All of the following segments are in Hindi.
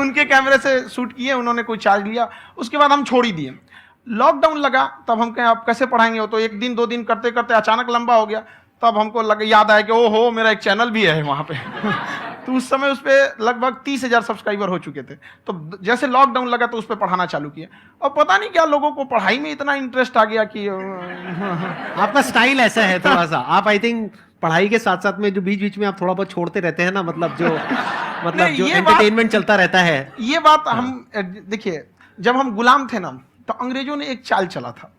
उनके कैमरे से शूट किए, उन्होंने कोई चार्ज लिया, उसके बाद हम छोड़ ही दिए। लॉकडाउन लगा तब हम कहें आप कैसे पढ़ाएंगे, वो तो 1 दिन 2 दिन करते करते अचानक लंबा हो गया। तब हमको लगा, याद आया कि ओहो मेरा एक चैनल भी है वहाँ पे तो उस समय उस पर लगभग 30,000 सब्सक्राइबर हो चुके थे। तो जैसे लॉकडाउन लगा तो उस पर पढ़ाना चालू किया, और पता नहीं क्या लोगों को पढ़ाई में इतना इंटरेस्ट आ गया कि आपका स्टाइल ऐसा है थोड़ा सा, आप आई थिंक पढ़ाई के साथ साथ में जो बीच बीच में आप थोड़ा बहुत छोड़ते रहते हैं ना, मतलब जो एंटरटेनमेंट चलता रहता है। ये बात हम देखिए, जब हम गुलाम थे ना, तो अंग्रेजों ने एक चाल चला था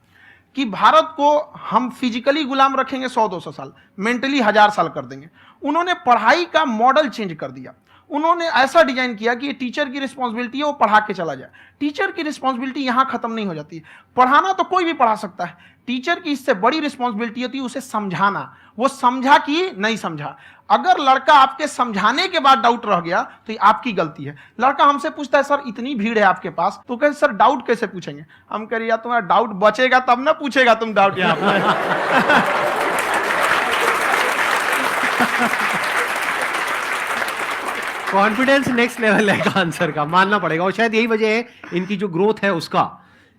कि भारत को हम फिजिकली गुलाम रखेंगे 100-200 साल, मेंटली 1000 साल कर देंगे। उन्होंने पढ़ाई का मॉडल चेंज कर दिया। उन्होंने ऐसा डिजाइन किया कि ये टीचर की रिस्पॉन्सिबिलिटी है, वो पढ़ा के चला जाए। टीचर की रिस्पॉन्सिबिलिटी यहां खत्म नहीं हो जाती है। पढ़ाना तो कोई भी पढ़ा सकता है, टीचर की इससे बड़ी रिस्पॉन्सिबिलिटी होती है उसे समझाना। वो समझा कि नहीं समझा। अगर लड़का आपके समझाने के बाद डाउट रह गया तो ये आपकी गलती है। लड़का हमसे पूछता है सर इतनी भीड़ है आपके पास, तो कहते सर डाउट कैसे पूछेंगे? हम कह रहे यार तुम्हारा डाउट बचेगा तब ना पूछेगा तुम डाउट यहाँ पर कॉन्फिडेंस नेक्स्ट लेवल है का आंसर का, मानना पड़ेगा। और शायद यही वजह है इनकी जो ग्रोथ है उसका।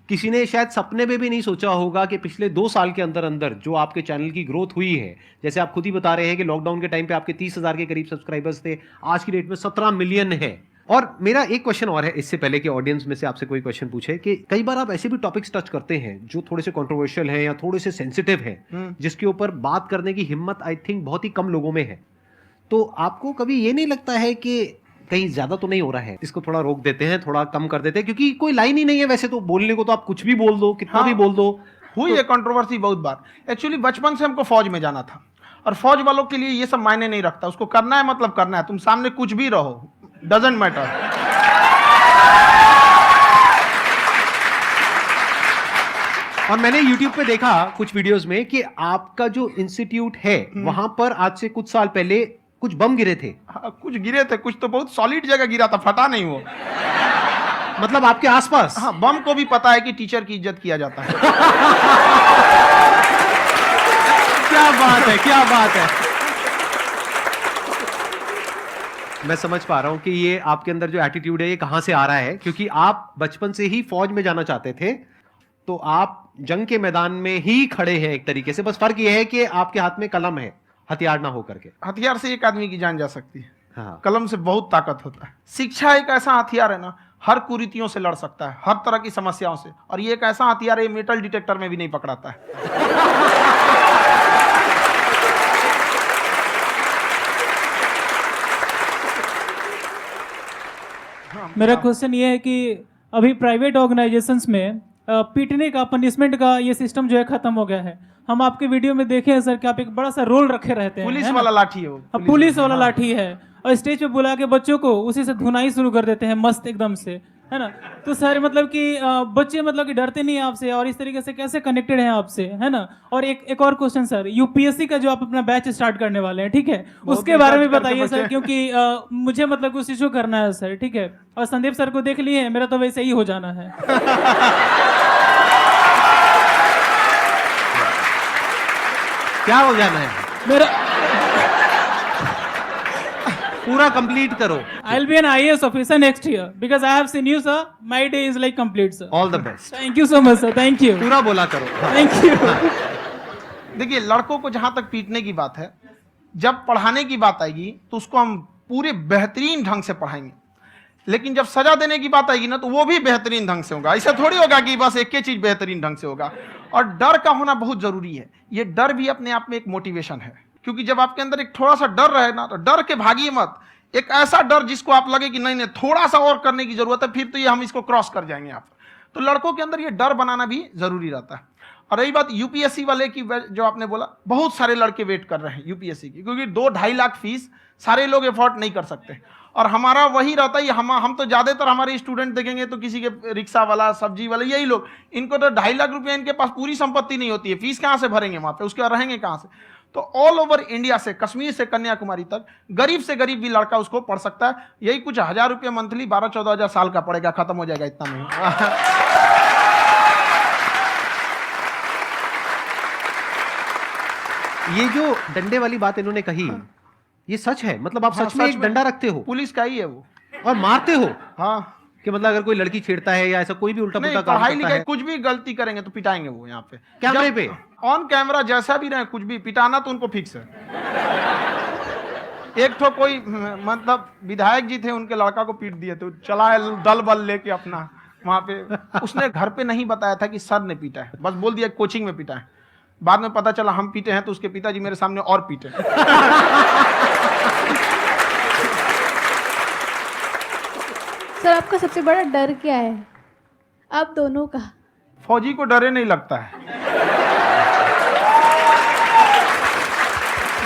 किसी ने शायद सपने में भी नहीं सोचा होगा कि पिछले 2 साल के अंदर अंदर जो आपके चैनल की ग्रोथ हुई है, जैसे आप खुद ही बता रहे हैं कि लॉकडाउन के टाइम पे आपके 30,000 के करीब सब्सक्राइबर्स थे, आज की डेट में 17 मिलियन है। और मेरा एक क्वेश्चन और है, इससे पहले कि ऑडियंस में से आपसे कोई क्वेश्चन पूछे, कि कई बार आप ऐसे भी टॉपिक्स टच करते हैं जो थोड़े से कंट्रोवर्शियल हैं या थोड़े से सेंसिटिव हैं, जिसके ऊपर बात करने की हिम्मत आई थिंक बहुत ही कम लोगों में है। तो आपको कभी ये नहीं लगता है कि कहीं ज्यादा तो नहीं हो रहा है, इसको थोड़ा रोक देते हैं, थोड़ा कम कर देते हैं? क्योंकि कोई लाइन ही नहीं है वैसे तो बोलने को, तो आप कुछ भी बोल दो, कितना भी बोल दो। हुई है कंट्रोवर्सी बहुत बार। एक्चुअली बचपन से हमको फौज में जाना था, और फौज वालों के लिए ये सब मायने नहीं रखता। उसको करना है मतलब करना है, तुम सामने कुछ भी रहो, डजंट मैटर। और मैंने YouTube पे देखा कुछ वीडियोस में कि आपका जो इंस्टीट्यूट है वहां पर आज से कुछ साल पहले कुछ बम गिरे थे। हाँ, कुछ गिरे थे, कुछ तो बहुत सॉलिड जगह गिरा था, फटा नहीं वो। मतलब आपके आसपास? हाँ, बम को भी पता है कि टीचर की इज्जत किया जाता है। क्या बात है, क्या बात है। मैं समझ पा रहा हूं कि ये आपके अंदर जो एटीट्यूड है ये कहां से आ रहा है, क्योंकि आप बचपन से ही फौज में जाना चाहते थे, तो आप जंग के मैदान में ही खड़े हैं एक तरीके से। बस फर्क ये है कि आपके हाथ में कलम है, हथियार ना हो करके। हथियार से एक आदमी की जान जा सकती है, हाँ। कलम से बहुत ताकत होता है। शिक्षा एक ऐसा हथियार है ना, हर कुरीतियों से लड़ सकता है, हर तरह की समस्याओं से। और ये एक ऐसा हथियार है, मेटल डिटेक्टर में भी नहीं पकड़ाता है। मेरा क्वेश्चन ये है कि अभी प्राइवेट ऑर्गेनाइजेशंस में पीटने का, पनिशमेंट का ये सिस्टम जो है खत्म हो गया है। हम आपके वीडियो में देखे हैं सर कि आप एक बड़ा सा रोल रखे रहते हैं, पुलिस वाला लाठी है वो, पुलिस वाला लाठी है, और स्टेज पे बुला के बच्चों को उसी से धुनाई शुरू कर देते हैं मस्त एकदम से, है ना। तो सर मतलब कि बच्चे मतलब कि डरते नहीं है आपसे, और इस तरीके से कैसे कनेक्टेड हैं आपसे, है ना। और एक और क्वेश्चन सर, यूपीएससी का जो आप अपना बैच स्टार्ट करने वाले हैं, ठीक है, उसके बारे में बताइए सर, क्योंकि मुझे मतलब कुछ इशू करना है सर, ठीक है। और संदीप सर को देख लिए, मेरा तो वैसे ही हो जाना है। क्या हो जाना है? मेरा पूरा कंप्लीट करो। I'll be an IAS officer next year because I have seen you, sir. My day is like complete, sir. All the best. Thank you so much, sir. Thank you. पूरा बोला करो। Thank you. देखिए, लड़कों को जहां तक पीटने की बात है, जब पढ़ाने की बात आएगी तो उसको हम पूरे बेहतरीन ढंग से पढ़ाएंगे। लेकिन जब सजा देने की बात आएगी ना, तो वो भी बेहतरीन ढंग से होगा। ऐसा थोड़ी होगा कि बस एक ही चीज बेहतरीन ढंग से होगा। और डर का होना बहुत जरूरी है। ये डर भी अपने आप में एक मोटिवेशन है, क्योंकि जब आपके अंदर एक थोड़ा सा डर रहे ना, तो डर के भागिए मत। एक ऐसा डर जिसको आप लगे कि नहीं नहीं थोड़ा सा और करने की जरूरत है, फिर तो ये हम इसको क्रॉस कर जाएंगे आप। तो लड़कों के अंदर ये डर बनाना भी जरूरी रहता है। और रही बात यूपीएससी वाले की, जो आपने बोला, बहुत सारे लड़के वेट कर रहे हैं यूपीएससी की, क्योंकि 2-2.5 लाख फीस सारे लोग एफोर्ड नहीं कर सकते। और हमारा वही रहता है, हम तो ज्यादातर हमारे स्टूडेंट देखेंगे तो किसी के रिक्शा वाला, सब्जी वाला, यही लोग, इनको तो 2.5 लाख रुपया, इनके पास पूरी संपत्ति नहीं होती है, फीस कहाँ से भरेंगे वहां पे, उसके बाद रहेंगे कहाँ से। तो ऑल ओवर इंडिया से, कश्मीर से कन्याकुमारी तक, गरीब से गरीब भी लड़का उसको पढ़ सकता है। यही कुछ 1000 रुपये मंथली, 12-14 हजार साल का पड़ेगा, खत्म हो जाएगा इतना में। ये जो डंडे वाली बात इन्होंने कही, ये सच है? मतलब आप सच में एक डंडा रखते हो? पुलिस का ही है वो। और मारते हो हाँ कि मतलब अगर कोई लड़की छेड़ता है या ऐसा कोई भी उल्टा नहीं, पुल्टा काम पढ़ाई करता लिखाई है कुछ भी गलती करेंगे तो पिटाएंगे वो यहाँ पे कैमरे जब- पे? ऑन कैमरा जैसा भी रहे, कुछ भी पिटाना तो उनको फिक्स है। एक तो कोई मतलब विधायक जी थे, उनके लड़का को पीट दिए तो चला दल बल लेके अपना वहां पे। उसने घर पे नहीं बताया था कि सर ने पीटा है, बस बोल दिया कोचिंग में पीटा है। बाद में पता चला हम पीटे हैं तो उसके पिताजी मेरे सामने और पीटे। सर आपका सबसे बड़ा डर क्या है आप दोनों का? फौजी को डरे नहीं लगता है,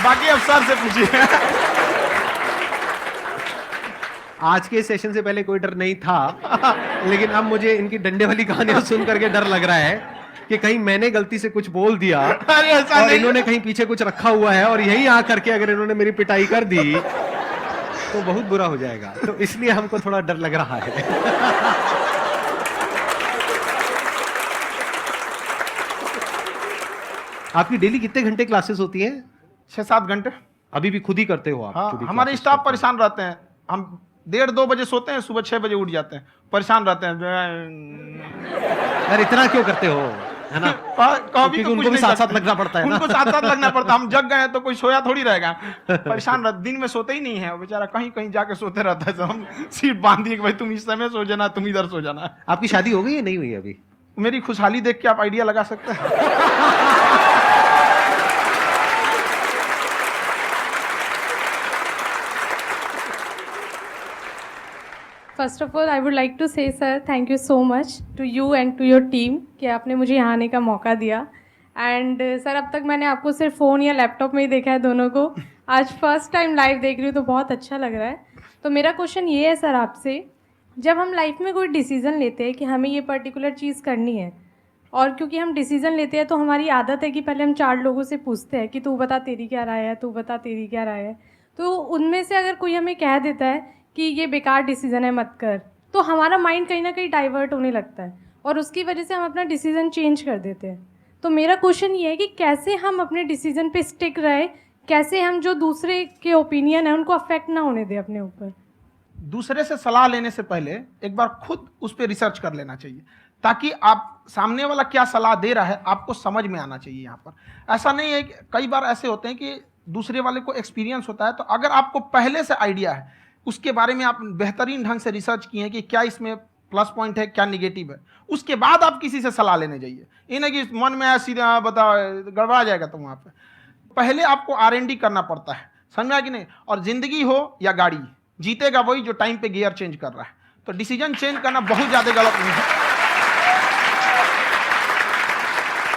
बाकी अफसर से पूछिए। आज के सेशन से पहले कोई डर नहीं था, लेकिन अब मुझे इनकी डंडे वाली कहानियां सुन करके डर लग रहा है कि कहीं मैंने गलती से कुछ बोल दिया अरे ऐसा और नहीं। इन्होंने कहीं पीछे कुछ रखा हुआ है और यही आ करके अगर इन्होंने मेरी पिटाई कर दी तो बहुत बुरा हो जाएगा, तो इसलिए हमको थोड़ा डर लग रहा है। आपकी डेली कितने घंटे क्लासेस होती हैं? 6-7 घंटे। अभी भी खुद ही करते हो आप? हाँ, खुद ही हमारे classes स्टाफ करते हो? परेशान रहते हैं। हम 1:30-2 बजे सोते हैं, सुबह 6 बजे उठ जाते हैं, परेशान रहते हैं। यार इतना क्यों करते हो, है ना? कभी क्योंकि तो उनको कुछ भी नहीं साथ साथ करते। लगना पड़ता है ना। उनको साथ साथ लगना पड़ता है। हम जग गए हैं तो कोई सोया थोड़ी रहेगा, परेशान रहते, दिन में सोते ही नहीं है वो बेचारा, कहीं कहीं जाके सोते रहता है। तो हम सीट बांध दिए कि भाई तुम इस समय सो जाना, तुम इधर सो जाना। आपकी शादी हो गई या नहीं हुई अभी? मेरी खुशहाली देख के आप आइडिया लगा सकते हैं। First of all I would like to say sir thank you so much to you and to your team कि आपने मुझे यहाँ आने का मौका दिया। एंड सर अब तक मैंने आपको सिर्फ फ़ोन या लैपटॉप में ही देखा है दोनों को, आज फर्स्ट टाइम लाइव देख रही हूँ तो बहुत अच्छा लग रहा है। तो मेरा क्वेश्चन ये है सर आपसे, जब हम लाइफ में कोई डिसीज़न लेते हैं कि हमें ये पर्टिकुलर चीज़ करनी है, और क्योंकि हम डिसीज़न लेते हैं तो हमारी आदत है कि पहले हम 4 लोगों से पूछते हैं कि तू बता तेरी क्या राय है, तू बता तेरी क्या राय है। तो उनमें से अगर कोई हमें कह देता है कि ये बेकार डिसीज़न है मत कर, तो हमारा माइंड कहीं ना कहीं डाइवर्ट होने लगता है और उसकी वजह से हम अपना डिसीज़न चेंज कर देते हैं। तो मेरा क्वेश्चन ये है कि कैसे हम अपने डिसीज़न पे स्टिक रहे, कैसे हम जो दूसरे के ओपिनियन है उनको अफेक्ट ना होने दें अपने ऊपर। दूसरे से सलाह लेने से पहले एक बार खुद उस पर रिसर्च कर लेना चाहिए, ताकि आप सामने वाला क्या सलाह दे रहा है आपको समझ में आना चाहिए। यहाँ पर ऐसा नहीं है कि कई बार ऐसे होते हैं कि दूसरे वाले को एक्सपीरियंस होता है, तो अगर आपको पहले से आइडिया है, उसके बारे में आप बेहतरीन ढंग से रिसर्च किए हैं कि क्या इसमें प्लस पॉइंट है, क्या निगेटिव है, उसके बाद आप किसी से सलाह लेने जाइए। ये नहीं कि मन में सीधा बता, गड़बड़ा जाएगा। तो वहाँ पे पहले आपको R&D करना पड़ता है, समझ में आया कि नहीं। और जिंदगी हो या गाड़ी, जीतेगा वही जो टाइम पे गियर चेंज कर रहा है। तो डिसीजन चेंज करना बहुत ज्यादा गलत नहीं है।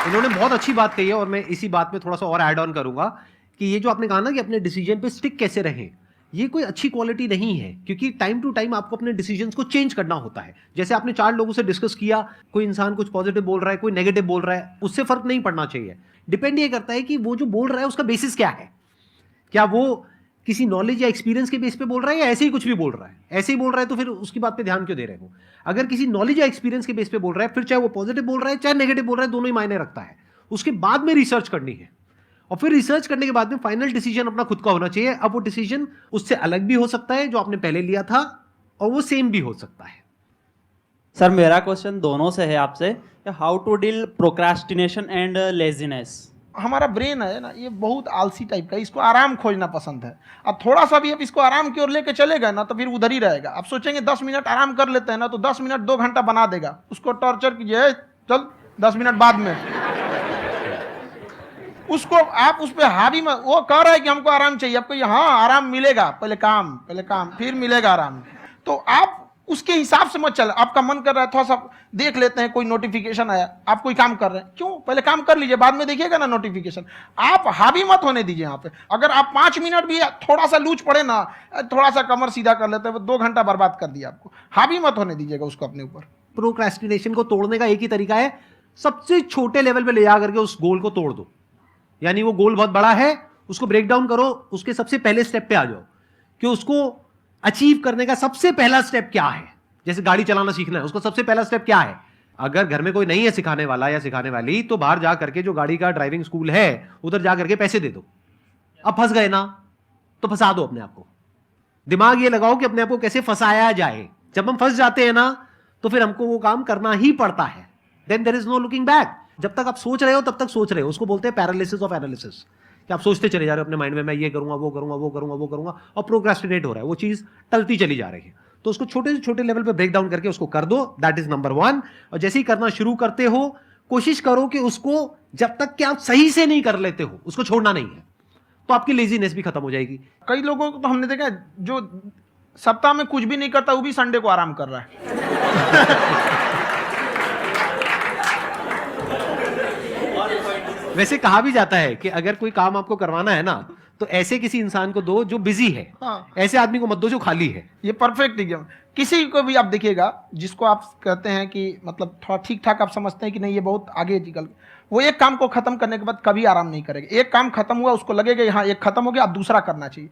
इन्होंने बहुत अच्छी बात कही है और मैं इसी बात में थोड़ा सा और ऐड ऑन करूंगा कि ये जो आपने कहा ना कि अपने डिसीजन पे स्टिक कैसे रहें, ये कोई अच्छी क्वालिटी नहीं है, क्योंकि टाइम टू टाइम आपको अपने डिसीजंस को चेंज करना होता है। जैसे आपने 4 लोगों से डिस्कस किया, कोई इंसान कुछ पॉजिटिव बोल रहा है, कोई नेगेटिव बोल रहा है, उससे फर्क नहीं पड़ना चाहिए। डिपेंड ये करता है कि वो जो बोल रहा है उसका बेसिस क्या है, क्या वो किसी नॉलेज या एक्सपीरियंस के बेस पे बोल रहा है या ऐसे ही कुछ भी बोल रहा है। ऐसे ही बोल रहा है तो फिर उसकी बात पे ध्यान क्यों दे रहे हो। अगर किसी नॉलेज या एक्सपीरियंस के बेस पे बोल रहा है, फिर चाहे वो पॉजिटिव बोल रहा है चाहे नेगेटिव बोल रहा है, दोनों ही मायने रखता है। उसके बाद में रिसर्च करनी है और फिर रिसर्च करने के बाद में फाइनल डिसीजन अपना खुद का होना चाहिए। अब वो डिसीजन उससे अलग भी हो सकता है जो आपने पहले लिया था, और वो सेम भी हो सकता है। सर मेरा क्वेश्चन दोनों से है आपसे, how to deal procrastination and laziness. हमारा ब्रेन है ना, ये बहुत आलसी टाइप का, इसको आराम खोजना पसंद है। अब थोड़ा सा भी अब इसको आराम की ओर लेके चले गए ना तो फिर उधर ही रहेगा। आप सोचेंगे 10 मिनट आराम कर लेते हैं ना, तो 10 मिनट 2 घंटा बना देगा। उसको टॉर्चर कीजिए, चल 10 मिनट बाद में। उसको आप उस पर हावी में, वो कह रहा है कि हमको आराम चाहिए, आपको हाँ आराम मिलेगा, पहले काम फिर मिलेगा आराम। तो आप उसके हिसाब से मत चल। आपका मन कर रहा है थोड़ा सा देख लेते हैं, कोई नोटिफिकेशन आया, आप कोई काम कर रहे हैं, क्यों पहले काम कर लीजिए, बाद में देखिएगा ना नोटिफिकेशन। आप हावी मत होने दीजिए यहाँ पे। अगर आप 5 मिनट भी थोड़ा सा लूज पड़े ना, थोड़ा सा कमर सीधा कर लेते हैं, 2 घंटा बर्बाद कर दिया आपको। हावी मत होने दीजिएगा उसको अपने ऊपर। प्रोक्रेस्टिनेशन को तोड़ने का एक ही तरीका है, सबसे छोटे लेवल पे ले जा करके उस गोल को तोड़ दो। यानी वो गोल बहुत बड़ा है, उसको ब्रेक डाउन करो, उसके सबसे पहले स्टेप पे आ जाओ कि उसको अचीव करने का सबसे पहला स्टेप क्या है। जैसे गाड़ी चलाना सीखना है, उसका सबसे पहला स्टेप क्या है। अगर घर में कोई नहीं है सिखाने वाला या सिखाने वाली, तो बाहर जा करके जो गाड़ी का ड्राइविंग स्कूल है उधर जा करके पैसे दे दो। अब फंस गए ना तो फंसा दो अपने आप को। दिमाग ये लगाओ कि अपने आप को कैसे फंसाया जाए। जब हम फंस जाते हैं ना तो फिर हमको वो काम करना ही पड़ता है। Then there is no looking back. जब तक आप सोच रहे हो तब तक सोच रहे हो, उसको बोलते हैं पैरालिसिस ऑफ एनालिसिस, कि आप सोचते चले जा रहे हो अपने माइंड में, मैं ये करूंगा वो करूंगा वो करूंगा वो करूंगा, और प्रोक्रेस्टिनेट हो रहा है, वो चीज टलती चली जा रही है। तो उसको छोटे से छोटे लेवल पे ब्रेक डाउन करके उसको कर दो, दैट इज नंबर 1। और जैसे ही करना शुरू करते हो कोशिश करो कि उसको जब तक कि आप सही से नहीं कर लेते हो उसको छोड़ना नहीं है, तो आपकी लेजीनेस भी खत्म हो जाएगी। कई लोगों को तो हमने देखा है, जो सप्ताह में कुछ भी नहीं करता वो भी संडे को आराम कर रहा है। वैसे कहा भी जाता है कि अगर कोई काम आपको करवाना है ना तो ऐसे किसी इंसान को दो जो बिजी है, हाँ। ऐसे आदमी को मत दो जो खाली है। ये परफेक्ट एग्जाम। किसी को भी आप देखिएगा जिसको आप कहते हैं कि मतलब थोड़ा ठीक ठाक आप समझते हैं कि नहीं ये बहुत आगे निकल, वो एक काम को खत्म करने के बाद कभी आराम नहीं करेगा। एक काम खत्म हुआ उसको लगेगा हाँ एक खत्म हो गया अब दूसरा करना चाहिए।